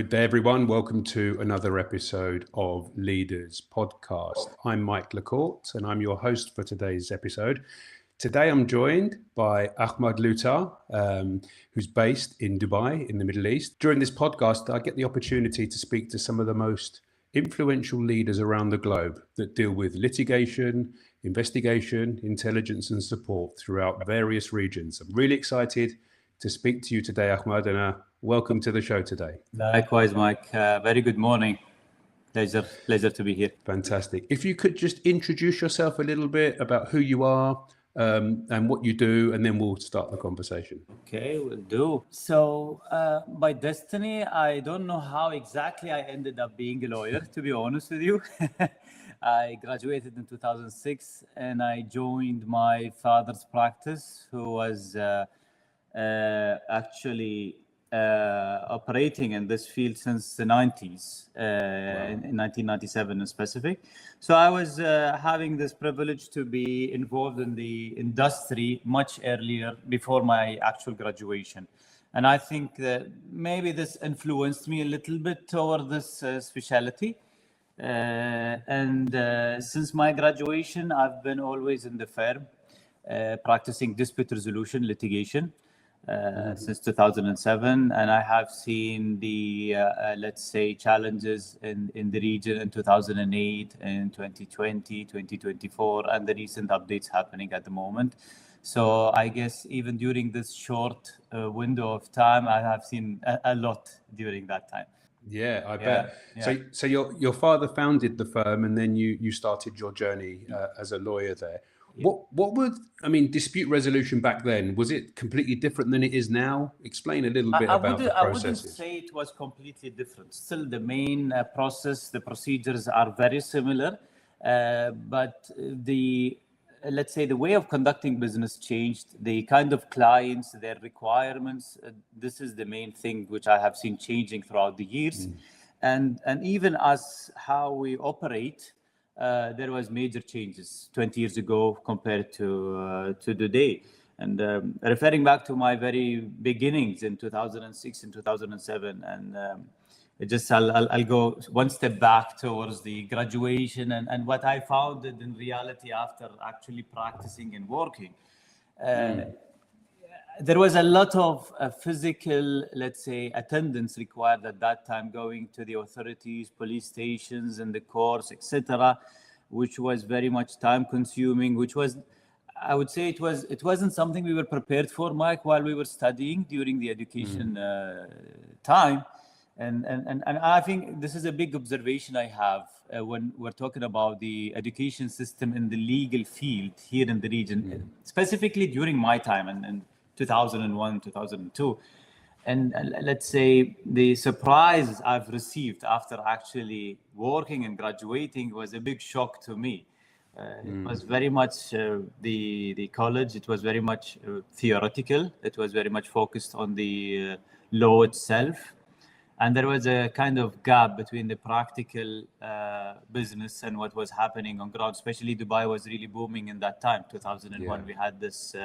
Good day, everyone. Welcome to another episode of Leaders Podcast. I'm Mike LaCorte, and I'm your host for today's episode. Today, I'm joined by Ahmad Lootah, who's based in Dubai, in the Middle East. During this podcast, I get the opportunity to speak to some of the most influential leaders around the globe that deal with litigation, investigation, intelligence, and support throughout various regions. I'm really excited to speak to you today, Ahmad, and welcome to the show today. Likewise, Mike. Very good morning. Pleasure to be here. Fantastic. If you could just introduce yourself a little bit about who you are and what you do, and then we'll start the conversation. Okay, we'll do. So by destiny, I don't know how exactly I ended up being a lawyer, to be honest with you. I graduated in 2006 and I joined my father's practice, who was actually operating in this field since the 90s, in 1997 in specific. So I was having this privilege to be involved in the industry much earlier, before my actual graduation. And I think that maybe this influenced me a little bit toward this specialty. Since my graduation, I've been always in the firm, practicing dispute resolution litigation. Since 2007, and I have seen the let's say challenges in the region in 2008 and 2020, 2024, and the recent updates happening at the moment. So I guess even during this short window of time, I have seen a lot during that time. Yeah, I bet. Yeah. So your father founded the firm, and then you started your journey as a lawyer there. What would, dispute resolution back then, was it completely different than it is now? Explain a little bit about the processes. I wouldn't say it was completely different. Still, the main process, the procedures are very similar, but let's say the way of conducting business changed. The kind of clients, their requirements, this is the main thing which I have seen changing throughout the years. And even as how we operate, there was major changes 20 years ago compared to today. And referring back to my very beginnings in 2006 and 2007, and I'll go one step back towards the graduation and what I found in reality after actually practicing and working. There was a lot of physical, let's say, attendance required at that time, going to the authorities, police stations, and the courts, etc., which was very much time-consuming. Which was, I would say, it wasn't something we were prepared for, Mike, while we were studying during the education time. And I think this is a big observation I have when we're talking about the education system in the legal field here in the region, specifically during my time and 2001, 2002. And let's say the surprise I've received after actually working and graduating was a big shock to me. It was very much the college, it was very much theoretical. It was very much focused on the law itself. And there was a kind of gap between the practical business and what was happening on ground. Especially Dubai was really booming in that time, 2001. We had this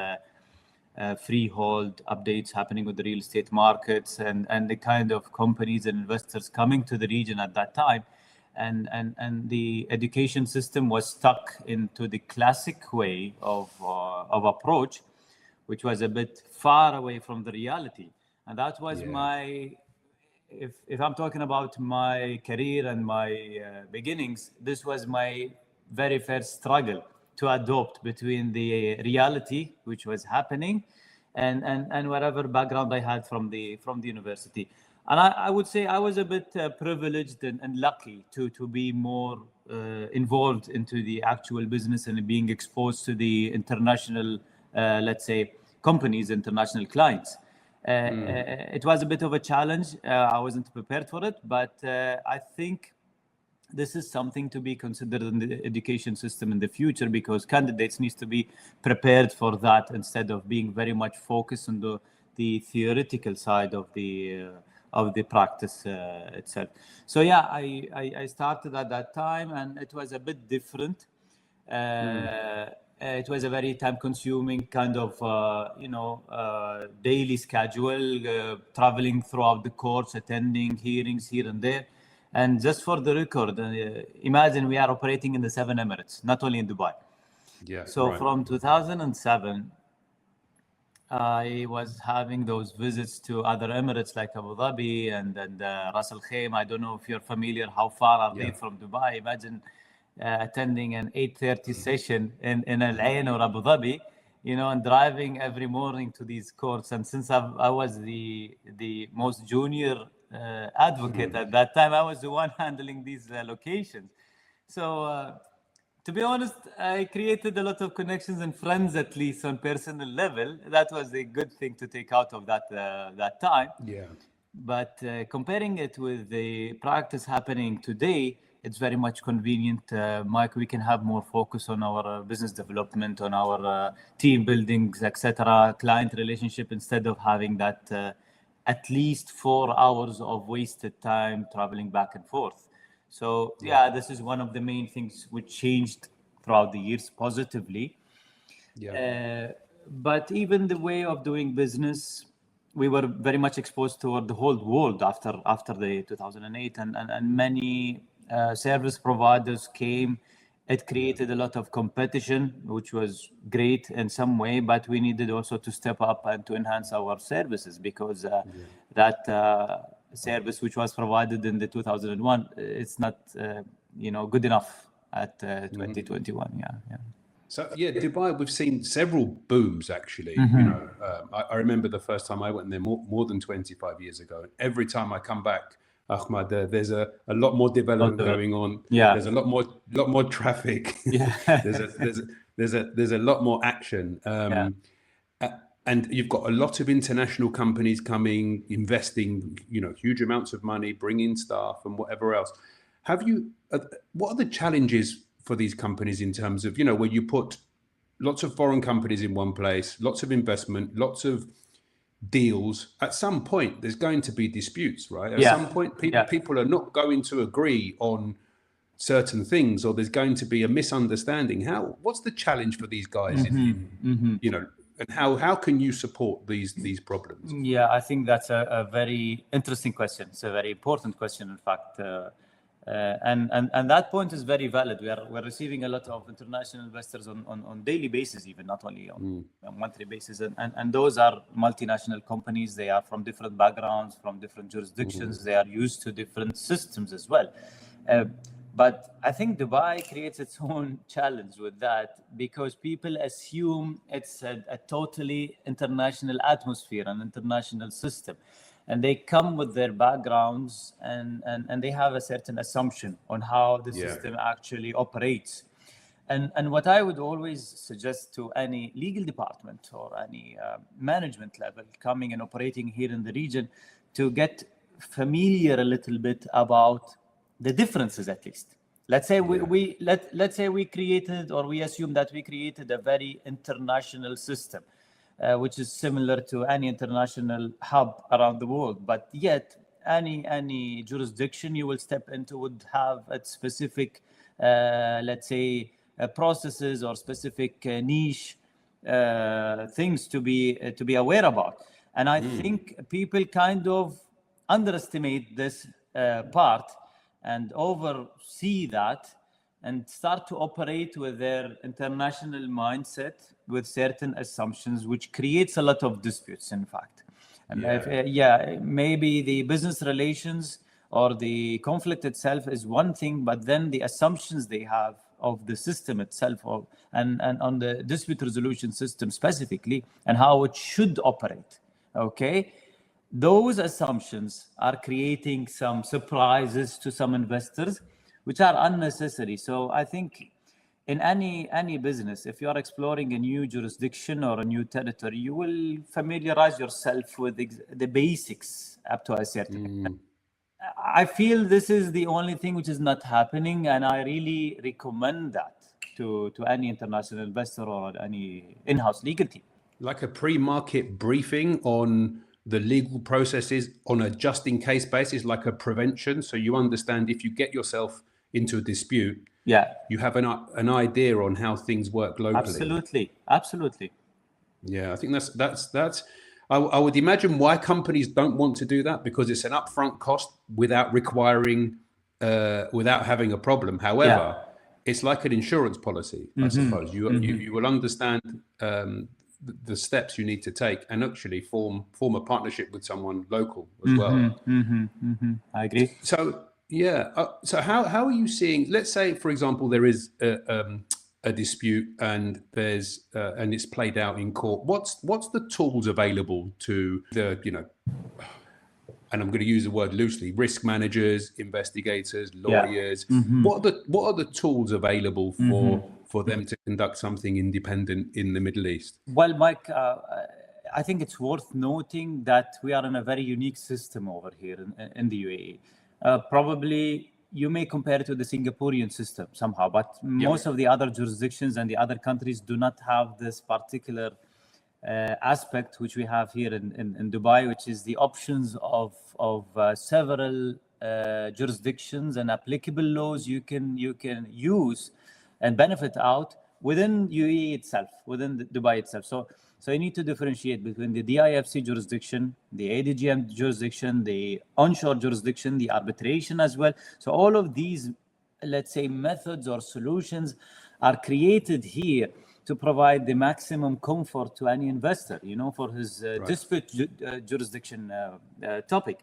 freehold updates happening with the real estate markets and the kind of companies and investors coming to the region at that time. And the education system was stuck into the classic way of approach, which was a bit far away from the reality. And that was if I'm talking about my career and my beginnings, this was my very first struggle to adopt between the reality which was happening and whatever background I had from the university. And I would say I was a bit privileged and lucky to be more involved into the actual business and being exposed to the international, let's say, companies, international clients. It was a bit of a challenge. I wasn't prepared for it, but I think this is something to be considered in the education system in the future, because candidates need to be prepared for that instead of being very much focused on the theoretical side of the practice itself. So yeah, I started at that time, and it was a bit different. It was a very time-consuming kind of, daily schedule, traveling throughout the courts, attending hearings here and there. And just for the record, imagine we are operating in the 7 Emirates, not only in Dubai. Yeah. So right. from 2007, I was having those visits to other Emirates like Abu Dhabi and Ras Al Khaimah. I don't know if you're familiar, how far are they from Dubai? Imagine attending an 8:30 session in Al Ain or Abu Dhabi, and driving every morning to these courts. And since I was the most junior advocate at that time, I was the one handling these locations. So to be honest, I created a lot of connections and friends, at least on personal level. That was a good thing to take out of that time. Yeah. But comparing it with the practice happening today, it's very much convenient, Mike. We can have more focus on our business development, on our team buildings, etc., client relationship, instead of having that at least 4 hours of wasted time traveling back and forth. So yeah, this is one of the main things which changed throughout the years positively. Yeah. But even the way of doing business, we were very much exposed toward the whole world after the 2008, and many service providers came. It created a lot of competition, which was great in some way, but we needed also to step up and to enhance our services, because that service which was provided in the 2001, it's not good enough at 2021. Yeah. So yeah, Dubai, we've seen several booms actually. I remember the first time I went there more than 25 years ago. Every time I come back, Ahmad, there's a lot more development going on. Yeah. There's a lot more traffic. Yeah. there's a lot more action. And you've got a lot of international companies coming, investing, huge amounts of money, bringing staff and whatever else. What are the challenges for these companies in terms of, where you put lots of foreign companies in one place, lots of investment, lots of deals? At some point, there's going to be disputes, right? At some point, people are not going to agree on certain things, or there's going to be a misunderstanding. What's the challenge for these guys and how can you support these problems? Yeah, I think that's a very interesting question. It's a very important question, in fact. And that point is very valid. We're receiving a lot of international investors on daily basis, even not only on a monthly basis. And those are multinational companies. They are from different backgrounds, from different jurisdictions. They are used to different systems as well. But I think Dubai creates its own challenge with that, because people assume it's a totally international atmosphere, an international system. And they come with their backgrounds and they have a certain assumption on how the system actually operates. And what I would always suggest to any legal department or any management level coming and operating here in the region, to get familiar a little bit about the differences, at least. Let's say let's say we created, or we assume that we created a very international system, which is similar to any international hub around the world. But yet, any jurisdiction you will step into would have a specific, let's say, processes or specific niche things to be aware about. And I think people kind of underestimate this part and oversee that, and start to operate with their international mindset with certain assumptions, which creates a lot of disputes, in fact. And maybe the business relations or the conflict itself is one thing, but then the assumptions they have of the system itself, and on the dispute resolution system specifically, and how it should operate, okay? Those assumptions are creating some surprises to some investors, which are unnecessary. So I think in any business, if you are exploring a new jurisdiction or a new territory, you will familiarize yourself with the basics up to a certain extent. I feel this is the only thing which is not happening, and I really recommend that to any international investor or any in-house legal team. Like a pre-market briefing on the legal processes on a just-in-case basis, like a prevention, so you understand if you get yourself into a dispute, Yeah, you have an idea on how things work locally. Absolutely. Yeah, I think that's. I would imagine why companies don't want to do that, because it's an upfront cost without requiring, without having a problem. However, it's like an insurance policy, I suppose. You will understand the steps you need to take, and actually form a partnership with someone local as well. I agree. So yeah, so how are you seeing? Let's say, for example, there is a dispute and there's and it's played out in court. What's the tools available to the, and I'm going to use the word loosely, risk managers, investigators, lawyers? What are the tools available for them to conduct something independent in the Middle East? Well, Mike, I think it's worth noting that we are in a very unique system over here in the UAE. Probably you may compare it to the Singaporean system somehow, but most of the other jurisdictions and the other countries do not have this particular aspect which we have here in Dubai, which is the options of several jurisdictions and applicable laws you can use and benefit out within UAE itself, within Dubai itself. So you need to differentiate between the DIFC jurisdiction, the ADGM jurisdiction, the onshore jurisdiction, the arbitration as well. So all of these, let's say, methods or solutions are created here to provide the maximum comfort to any investor, for his dispute jurisdiction topic.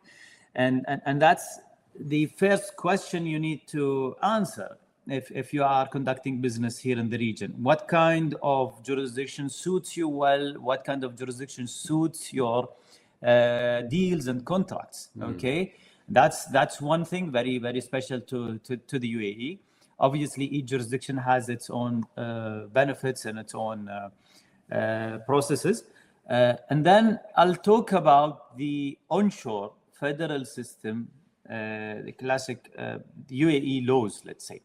And that's the first question you need to answer if you are conducting business here in the region. What kind of jurisdiction suits you well? What kind of jurisdiction suits your deals and contracts? Okay, that's one thing very, very special to the UAE. Obviously, each jurisdiction has its own benefits and its own processes. And then I'll talk about the onshore federal system, the classic UAE laws, let's say.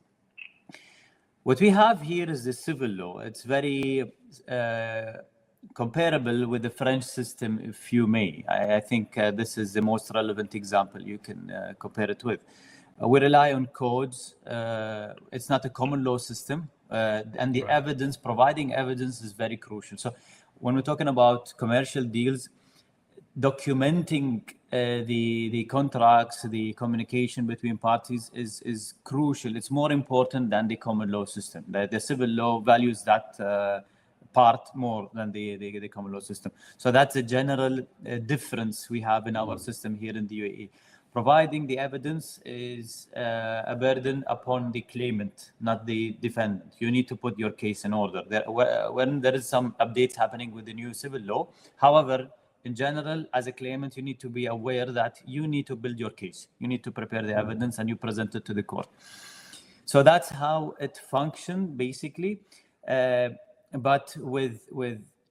What we have here is the civil law. It's very comparable with the French system, if you may. I think this is the most relevant example you can compare it with. We rely on codes. It's not a common law system. And the evidence, providing evidence is very crucial. So when we're talking about commercial deals, documenting the contracts, the communication between parties is crucial. It's more important than the common law system. The civil law values that part more than the common law system. So that's a general difference we have in our system here in the UAE. Providing the evidence is a burden upon the claimant, not the defendant. You need to put your case in order. When there is some updates happening with the new civil law, however, in general, as a claimant, you need to be aware that you need to build your case. You need to prepare the evidence and you present it to the court. So that's how it functions, basically. But with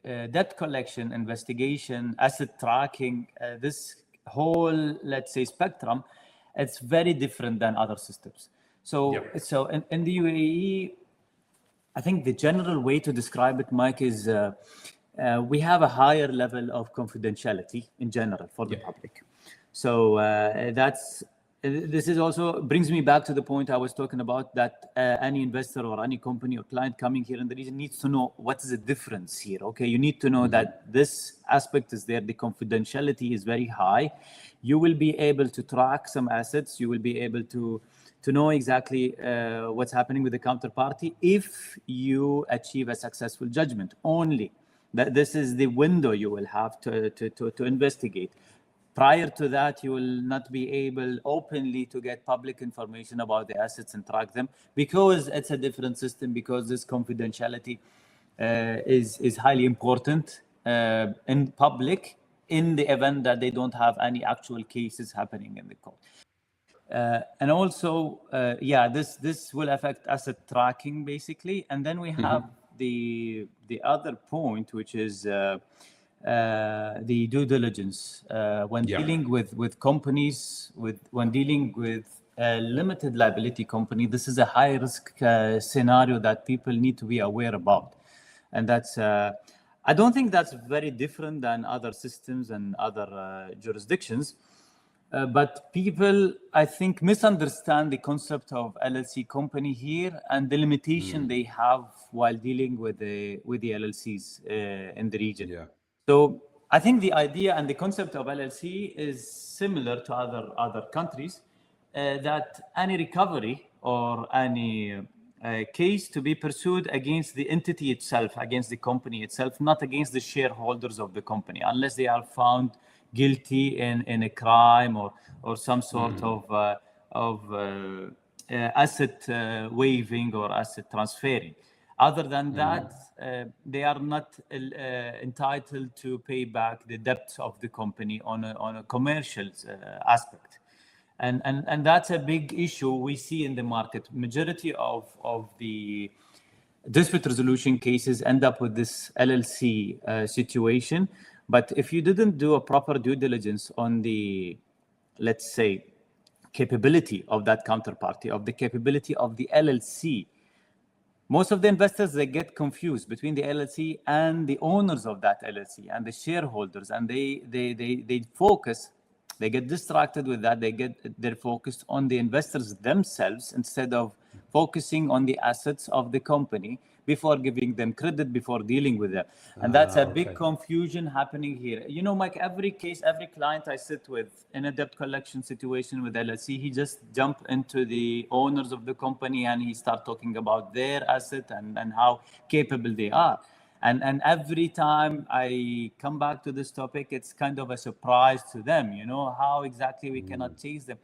debt collection, investigation, asset tracking, this whole, let's say, spectrum, it's very different than other systems. So in the UAE, I think the general way to describe it, Mike, is we have a higher level of confidentiality in general for the public. So this is also brings me back to the point I was talking about, that any investor or any company or client coming here in the region needs to know what is the difference here. Okay, you need to know that this aspect is there. The confidentiality is very high. You will be able to track some assets. You will be able to know exactly what's happening with the counterparty if you achieve a successful judgment only. That this is the window you will have to investigate. Prior to that, you will not be able openly to get public information about the assets and track them, because it's a different system, because this confidentiality is highly important in public in the event that they don't have any actual cases happening in the court. And also, this will affect asset tracking, basically. And then we have the other point, which is the due diligence when dealing with companies, when dealing with a limited liability company. This is a high risk scenario that people need to be aware about, and that's I don't think that's very different than other systems and other jurisdictions. But people, I think, misunderstand the concept of LLC company here and the limitation they have while dealing with the LLCs in the region. Yeah. So I think the idea and the concept of LLC is similar to other countries, that any recovery or any case to be pursued against the entity itself, against the company itself, not against the shareholders of the company, unless they are found guilty in a crime or some sort of asset waiving or asset transferring. Other than that, they are not entitled to pay back the debt of the company on a commercial aspect. And that's a big issue we see in the market. Majority of the dispute resolution cases end up with this LLC situation. But if you didn't do a proper due diligence on the, let's say, capability of that counterparty, of the capability of the LLC, most of the investors, they get confused between the LLC and the owners of that LLC and the shareholders, and they focus, they get distracted with that. They're focused on the investors themselves instead of focusing on the assets of the company before giving them credit, before dealing with them. And that's a big confusion happening here. You know, Mike, every case, every client I sit with in a debt collection situation with LLC, he just jump into the owners of the company and he start talking about their asset and how capable they are. And every time I come back to this topic, it's kind of a surprise to them, you know, how exactly we cannot chase them.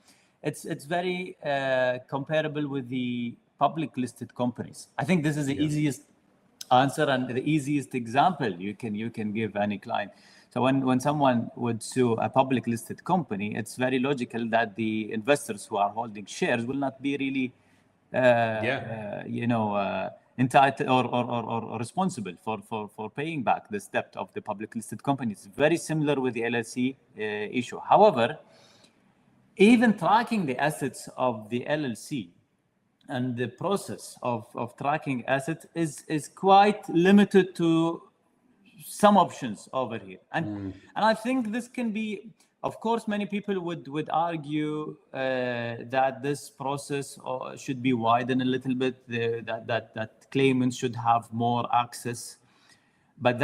It's very comparable with the public listed companies. I think this is the easiest answer and the easiest example you can give any client. So when someone would sue a public listed company, it's very logical that the investors who are holding shares will not be really, entitled or responsible for paying back this debt of the public listed companies. Very similar with the LLC issue. However, even tracking the assets of the LLC and the process of tracking assets is quite limited to some options over here. And I think this can be, of course, many people would argue that this process should be widened a little bit, that claimants should have more access. But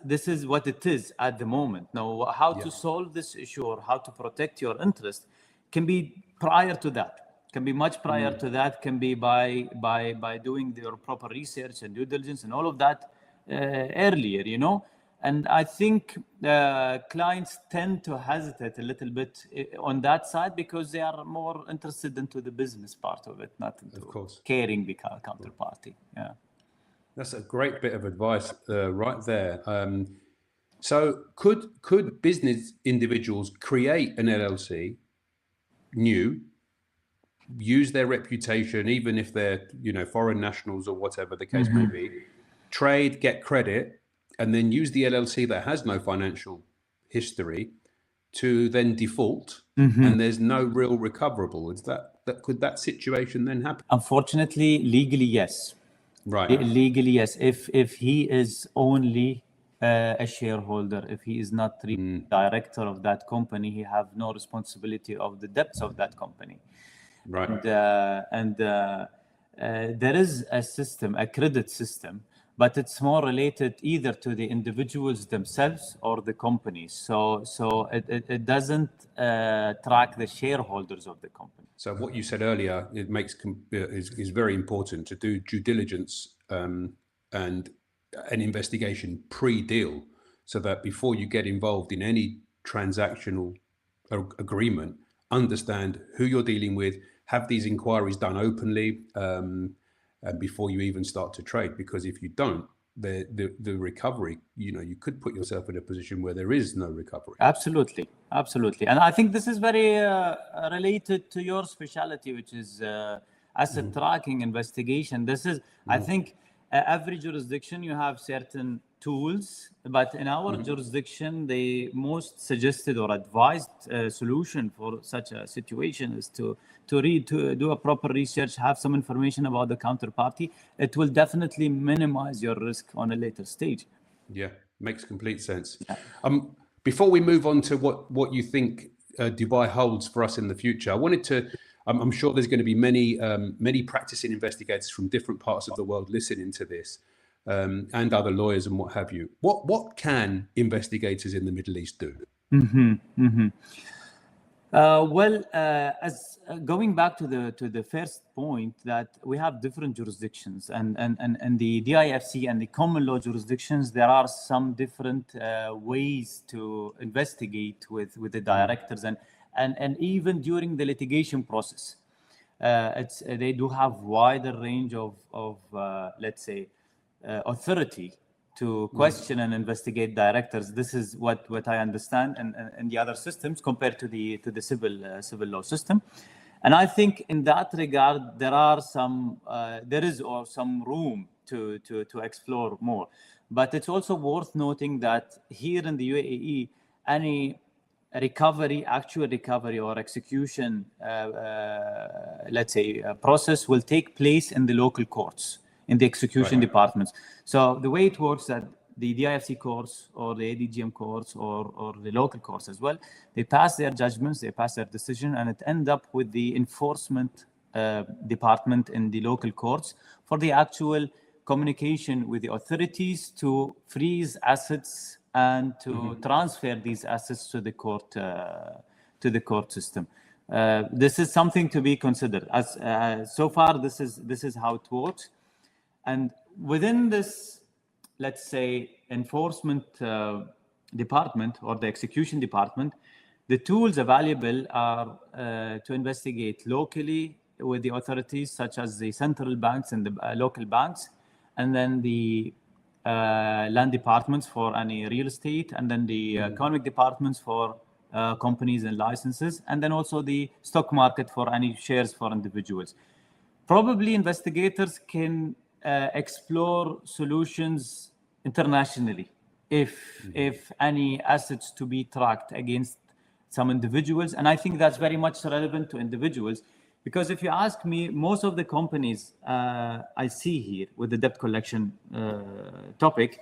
this is what it is at the moment. Now, how to solve this issue or how to protect your interest can be prior to that. Can be much prior to that. Can be by doing your proper research and due diligence and all of that earlier, you know. And I think clients tend to hesitate a little bit on that side because they are more interested into the business part of it, not into caring the counterparty. Yeah, that's a great bit of advice right there. So could business individuals create an LLC, new, use their reputation, even if they're foreign nationals or whatever the case may be, trade, get credit, and then use the LLC that has no financial history to then default, and there's no real recoverable? Is could that situation then happen? Unfortunately, legally, yes. Right. Legally, yes. If he is only a shareholder, if he is not the director of that company, he have no responsibility of the debts of that company. Right. And there is a system, a credit system, but it's more related either to the individuals themselves or the companies. So it doesn't track the shareholders of the company. So what you said earlier, it is very important to do due diligence and an investigation pre-deal, so that before you get involved in any transactional agreement, understand who you're dealing with, have these inquiries done openly before you even start to trade. Because if you don't, the recovery, you could put yourself in a position where there is no recovery. Absolutely. And I think this is very related to your specialty, which is asset tracking investigation. This is, I think, every jurisdiction you have certain tools, but in our jurisdiction, the most suggested or advised solution for such a situation is to do a proper research, have some information about the counterparty. It will definitely minimize your risk on a later stage. Yeah, makes complete sense. Before we move on to what you think Dubai holds for us in the future. I wanted to. I'm sure there's going to be many practicing investigators from different parts of the world listening to this, and other lawyers and what have you. What can investigators in the Middle East do? As going back to the first point, that we have different jurisdictions, and the DIFC and the common law jurisdictions, there are some different ways to investigate with the directors, and even during the litigation process, they do have wider range of let's say authority to question and investigate directors. This is what I understand, and the other systems compared to the civil law system. And I think in that regard, there is some room to explore more. But it's also worth noting that here in the UAE, any actual recovery or execution, let's say, process will take place in the local courts, in the execution departments. So the way it works, that the DIFC courts or the ADGM courts or the local courts as well, they pass their judgments, they pass their decision, and it ends up with the enforcement department in the local courts for the actual communication with the authorities to freeze assets and to transfer these assets to the court system. This is something to be considered. As so far, this is how it works. And within this, let's say, enforcement department or the execution department, the tools available are to investigate locally with the authorities, such as the central banks and the local banks, and then the land departments for any real estate, and then the economic departments for companies and licenses, and then also the stock market for any shares for individuals. Probably investigators can explore solutions internationally if any assets to be tracked against some individuals. And I think that's very much relevant to individuals, because if you ask me, most of the companies I see here with the debt collection topic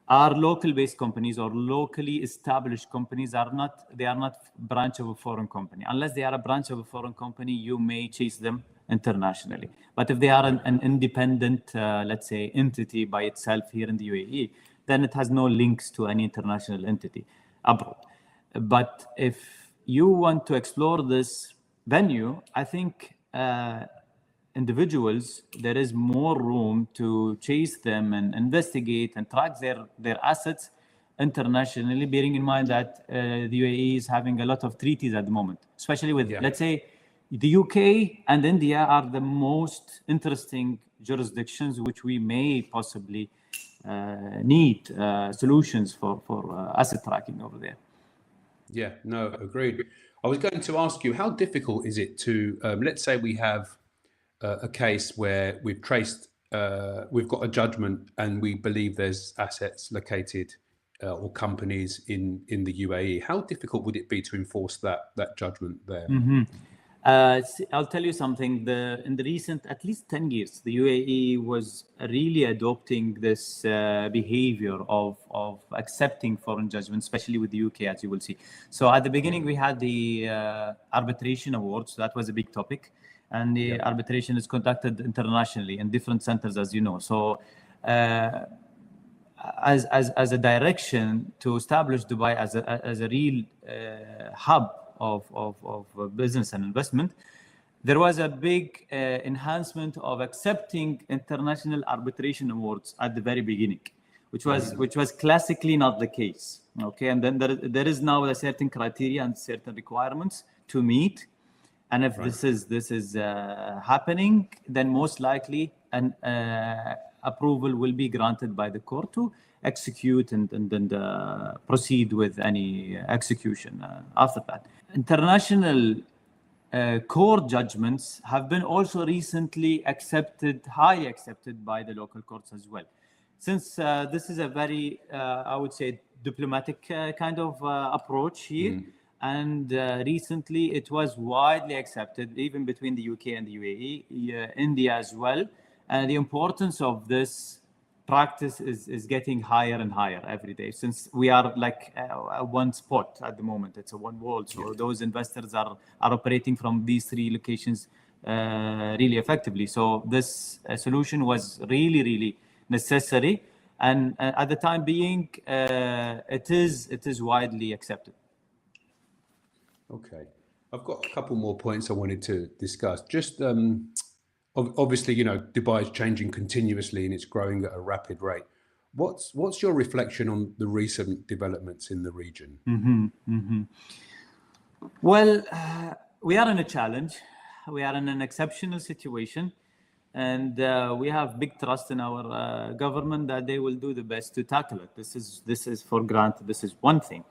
are local-based companies or locally established companies. They are not branch of a foreign company. Unless they are a branch of a foreign company, you may chase them internationally. But if they are an independent, let's say, entity by itself here in the UAE, then it has no links to any international entity abroad. But if you want to explore this venue, I think individuals, there is more room to chase them and investigate and track their assets internationally, bearing in mind that the UAE is having a lot of treaties at the moment, especially with, let's say, the UK and India are the most interesting jurisdictions which we may possibly need solutions for asset tracking over there. Yeah, no, agreed. I was going to ask you, how difficult is it to, let's say we have a case where we've got a judgment and we believe there's assets located or companies in the UAE. How difficult would it be to enforce that judgment there? I'll tell you something. In the recent, at least 10 years, the UAE was really adopting this behavior of accepting foreign judgments, especially with the UK, as you will see. So at the beginning, we had the arbitration awards. That was a big topic. And the arbitration is conducted internationally in different centers, as you know. So as a direction to establish Dubai as a real hub of business and investment, there was a big enhancement of accepting international arbitration awards at the very beginning, which was classically not the case. Okay, and then there is now a certain criteria and certain requirements to meet, and if this is happening, then most likely an approval will be granted by the court to execute and proceed with any execution after that. International court judgments have been also recently highly accepted by the local courts as well. Since this is a very, I would say, diplomatic kind of approach here, and recently it was widely accepted, even between the UK and the UAE, India as well. And the importance of this practice is getting higher and higher every day, since we are like one spot at the moment. It's a one world. So those investors are operating from these 3 locations really effectively. So this solution was really necessary, and at the time being, it is widely accepted. Okay, I've got a couple more points I wanted to discuss. Just obviously, Dubai is changing continuously and it's growing at a rapid rate. What's your reflection on the recent developments in the region? Well, we are in a challenge. We are in an exceptional situation, and we have big trust in our government that they will do the best to tackle it. This is for granted. This is one thing.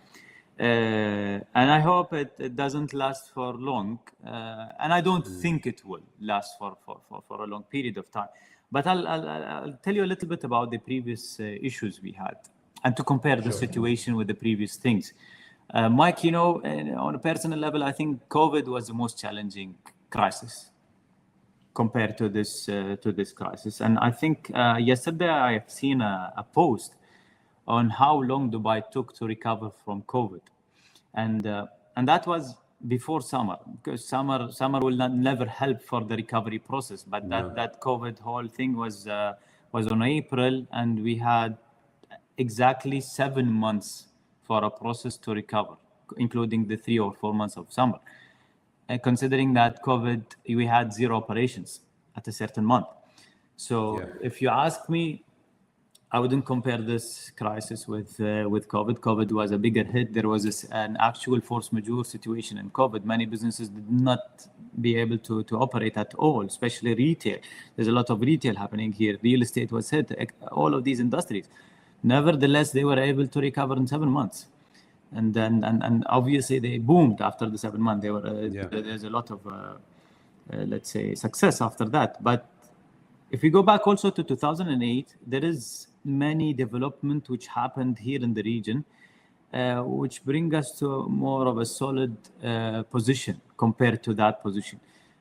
And I hope it doesn't last for long, and I don't think it will last for a long period of time. But I'll tell you a little bit about the previous issues we had, and to compare the situation with the previous things. Mike, on a personal level, I think COVID was the most challenging crisis compared to this crisis. And I think yesterday I have seen a post on how long Dubai took to recover from COVID, and that was before summer, because summer will never help for the recovery process. But that COVID whole thing was on April, and we had exactly 7 months for a process to recover, including the 3 or 4 months of summer. Considering that COVID, we had 0 operations at a certain month. So if you ask me, I wouldn't compare this crisis with COVID. COVID was a bigger hit. There was an actual force majeure situation in COVID. Many businesses did not be able to operate at all, especially retail. There's a lot of retail happening here. Real estate was hit, all of these industries. Nevertheless, they were able to recover in 7 months. And obviously they boomed after the 7 months. There's a lot of, let's say, success after that. But if we go back also to 2008, there is many development which happened here in the region, which bring us to more of a solid position compared to that position.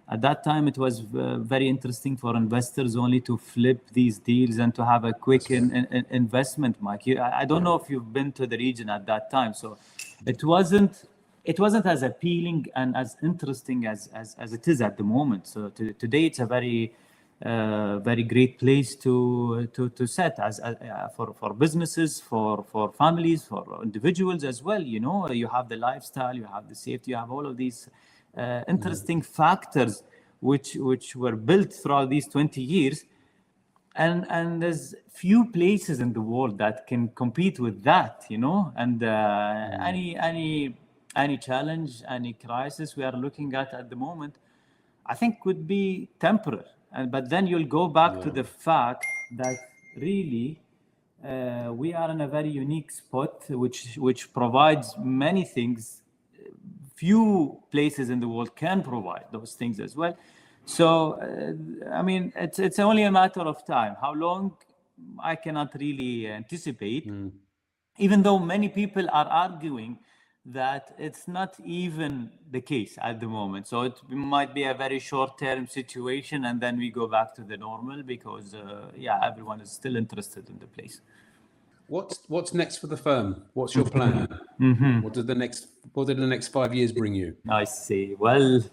At that time, it was very interesting for investors only to flip these deals and to have a quick investment, Mike. I don't know if you've been to the region at that time, so it wasn't as appealing and as interesting as it is at the moment. So today, it's a very great place to set as for businesses, for families, for individuals as well. You have the lifestyle, you have the safety, you have all of these interesting factors which were built throughout these 20 years, and there's few places in the world that can compete with that, and any challenge, any crisis we are looking at the moment, I think would be temporary. But then you'll go back to the fact that really we are in a very unique spot, which provides many things. Few places in the world can provide those things as well. So, it's only a matter of time. How long, I cannot really anticipate, even though many people are arguing that it's not even the case at the moment. So it might be a very short-term situation, and then we go back to the normal because, everyone is still interested in the place. What's next for the firm? What's your plan? What did the next 5 years bring you? I see. Well,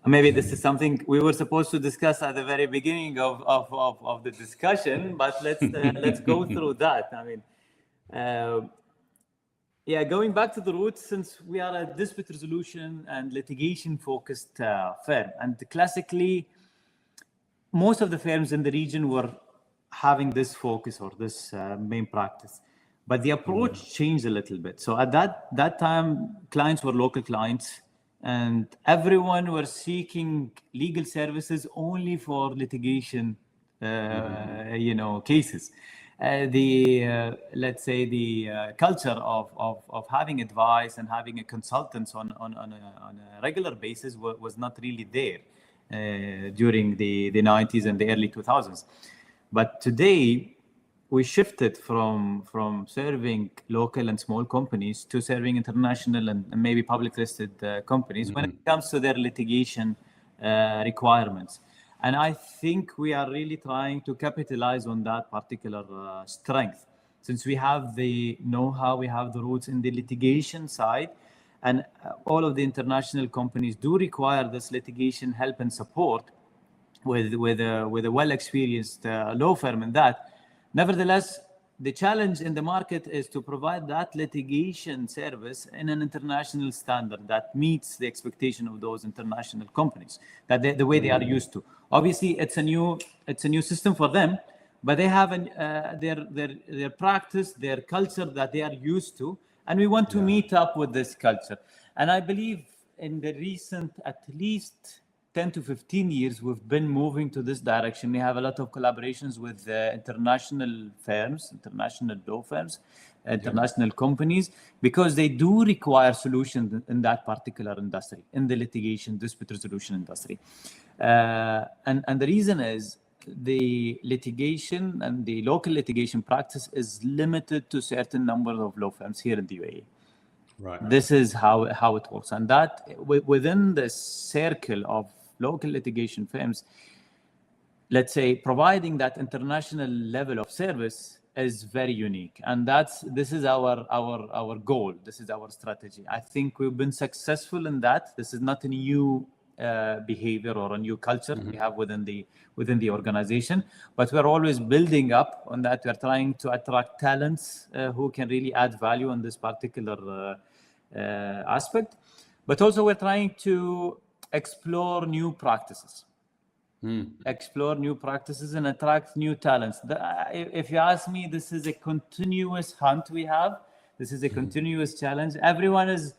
maybe this is something we were supposed to discuss at the very beginning of the discussion, but let's go through that. Going back to the roots, since we are a dispute resolution and litigation-focused firm, and classically, most of the firms in the region were having this focus or this main practice, but the approach changed a little bit. So at that time, clients were local clients, and everyone were seeking legal services only for litigation, cases. Let's say the culture of having advice and having a consultants on a regular basis was not really there during the 90s and the early 2000s. But today, we shifted from serving local and small companies to serving international and maybe public listed companies when it comes to their litigation requirements. And I think we are really trying to capitalize on that particular strength. Since we have the know-how, we have the roots in the litigation side, and all of the international companies do require this litigation help and support with a well-experienced law firm in that. Nevertheless, the challenge in the market is to provide that litigation service in an international standard that meets the expectation of those international companies, that the way they are used to. Obviously, it's a new system for them, but they have their practice, their culture that they are used to, and we want to meet up with this culture. And I believe in the recent, at least 10 to 15 years, we've been moving to this direction. We have a lot of collaborations with international firms, international law firms, international companies, because they do require solutions in that particular industry, in the litigation dispute resolution industry. And the reason is the litigation and the local litigation practice is limited to certain number of law firms here in the UAE. Right. This is how it works. And that within the circle of local litigation firms, let's say, providing that international level of service is very unique. And this is our goal. This is our strategy. I think we've been successful in that. This is not a new behavior or a new culture we have within the organization, but we're always building up on that. We're trying to attract talents who can really add value on this particular aspect, but also we're trying to explore new practices. Explore new practices and attract new talents. If you ask me, this is a continuous hunt we have. This is a continuous challenge. Everyone is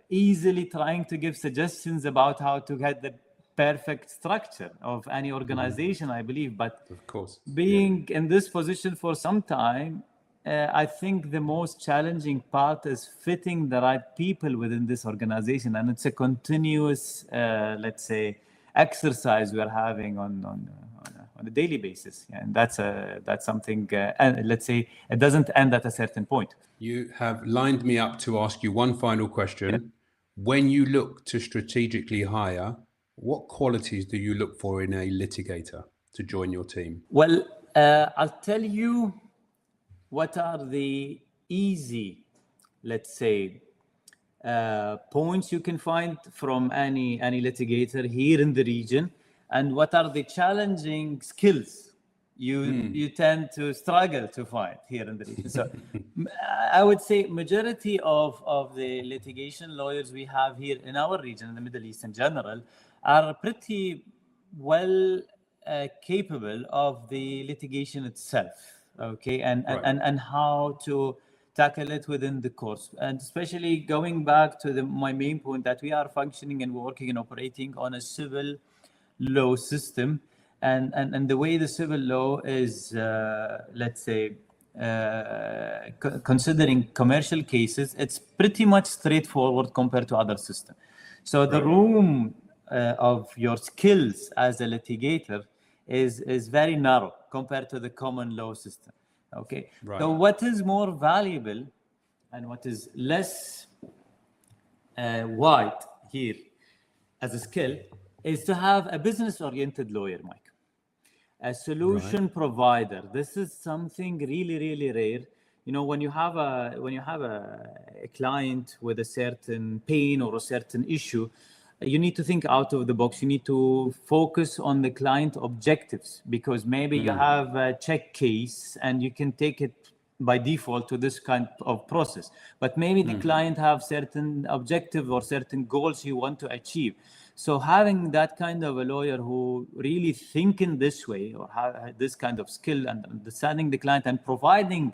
easily trying to give suggestions about how to get the perfect structure of any organization, I believe. But of course, being in this position for some time, I think the most challenging part is fitting the right people within this organization. And it's a continuous, let's say, exercise we're having on a daily basis. And that's something, and let's say, it doesn't end at a certain point. You have lined me up to ask you one final question. Yeah. When you look to strategically hire, what qualities do you look for in a litigator to join your team? Well, I'll tell you what are the easy, let's say, points you can find from any litigator here in the region, and what are the challenging skills you tend to struggle to find here in the region. So I would say majority of the litigation lawyers we have here in our region, in the Middle East in general, are pretty well capable of the litigation itself, okay, and how to tackle it within the course. And especially going back to my main point that we are functioning and working and operating on a civil law system. And the way the civil law is, let's say, considering commercial cases, it's pretty much straightforward compared to other systems. So the room of your skills as a litigator is very narrow compared to the common law system. Okay. Right. So what is more valuable and what is less wide here as a skill is to have a business-oriented lawyer, Mike. A solution provider. This is something really, really rare. You know, when you have a client with a certain pain or a certain issue, you need to think out of the box. You need to focus on the client objectives, because maybe you have a check case and you can take it by default to this kind of process. But maybe the client have certain objective or certain goals you want to achieve. So having that kind of a lawyer who really think in this way, or have this kind of skill and understanding the client and providing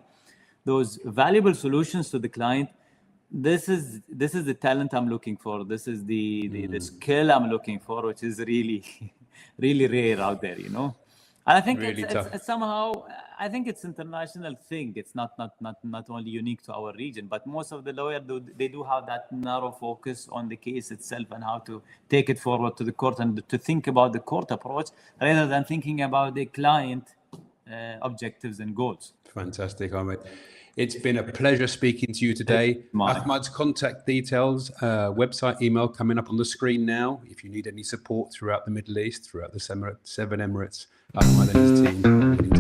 those valuable solutions to the client, this is the talent I'm looking for. This is the skill I'm looking for, which is really, really rare out there, you know. And I think really it's somehow, I think it's international thing. It's not only unique to our region, but most of the lawyers they do have that narrow focus on the case itself and how to take it forward to the court and to think about the court approach rather than thinking about the client objectives and goals. Fantastic, Ahmed. It's been a pleasure speaking to you today. Ahmad's contact details, website, email coming up on the screen now. If you need any support throughout the Middle East, throughout the 7 Emirates, Ahmad and his team